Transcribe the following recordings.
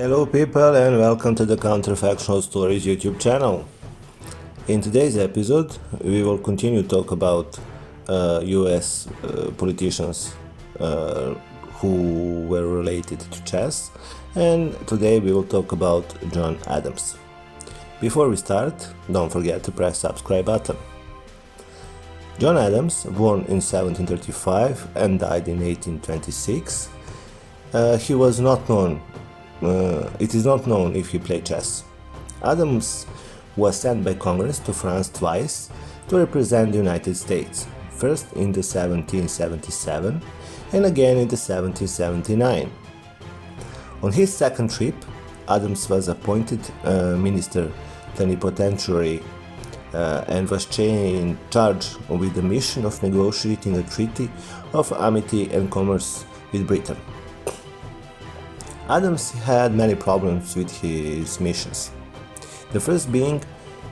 Hello people and welcome to the Counterfactual Stories YouTube channel. In today's episode we will continue to talk about US politicians who were related to chess, and today we will talk about John Adams. Before we start, don't forget to press subscribe button. John Adams, born in 1735 and died in 1826, he was not known. It is not known if he played chess. Adams was sent by Congress to France twice to represent the United States, first in the 1777 and again in the 1779. On his second trip, Adams was appointed minister plenipotentiary and was in charge with the mission of negotiating a treaty of amity and commerce with Britain. Adams had many problems with his missions, the first being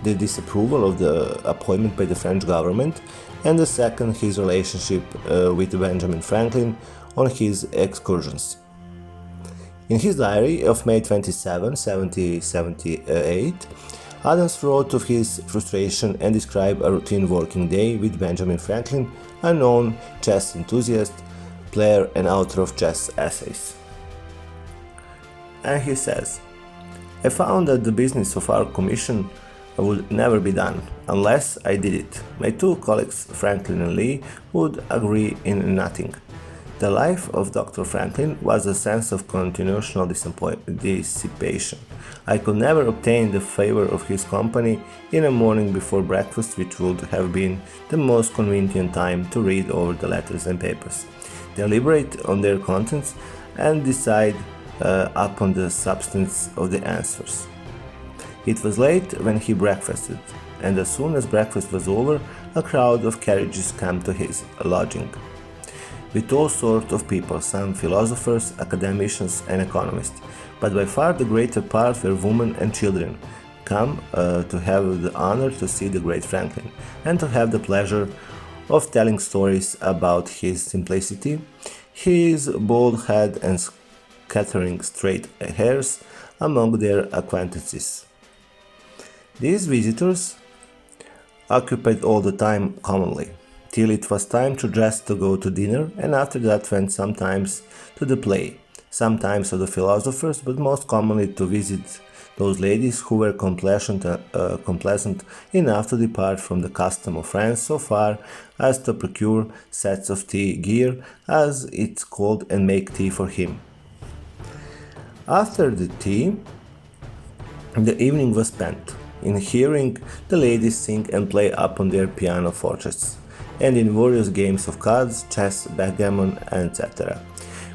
the disapproval of the appointment by the French government, and the second his relationship with Benjamin Franklin on his excursions. In his diary of May 27, 1778, Adams wrote of his frustration and described a routine working day with Benjamin Franklin, a known chess enthusiast, player and author of chess essays. And he says, "I found that the business of our commission would never be done unless I did it. My two colleagues, Franklin and Lee, would agree in nothing. The life of Dr. Franklin was a sense of continual dissipation. I could never obtain the favor of his company in a morning before breakfast, which would have been the most convenient time to read over the letters and papers, deliberate on their contents, and decide upon the substance of the answers. It was late when he breakfasted, and as soon as breakfast was over, a crowd of carriages came to his lodging, with all sorts of people, some philosophers, academicians, and economists, but by far the greater part were women and children, come to have the honor to see the great Franklin, and to have the pleasure of telling stories about his simplicity, his bald head and scattering straight hairs among their acquaintances. These visitors occupied all the time commonly, till it was time to dress to go to dinner, and after that went sometimes to the play, sometimes to the philosophers, but most commonly to visit those ladies who were complacent enough to depart from the custom of France so far as to procure sets of tea gear, as it's called, and make tea for him. After the tea, the evening was spent in hearing the ladies sing and play upon their pianofortes, and in various games of cards, chess, backgammon, etc.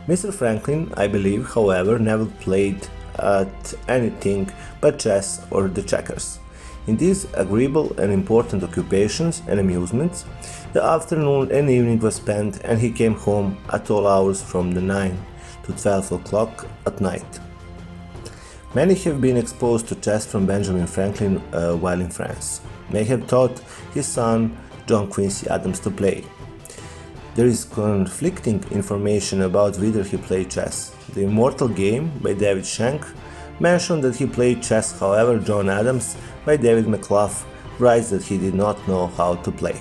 Mr. Franklin, I believe, however, never played at anything but chess or the checkers. In these agreeable and important occupations and amusements, the afternoon and evening was spent, and he came home at all hours from the 9 to 12 o'clock at night. Many have been exposed to chess from Benjamin Franklin while in France, may have taught his son John Quincy Adams to play. There is conflicting information about whether he played chess. The Immortal Game by David Shank mentioned that he played chess, however John Adams by David McClough writes that he did not know how to play.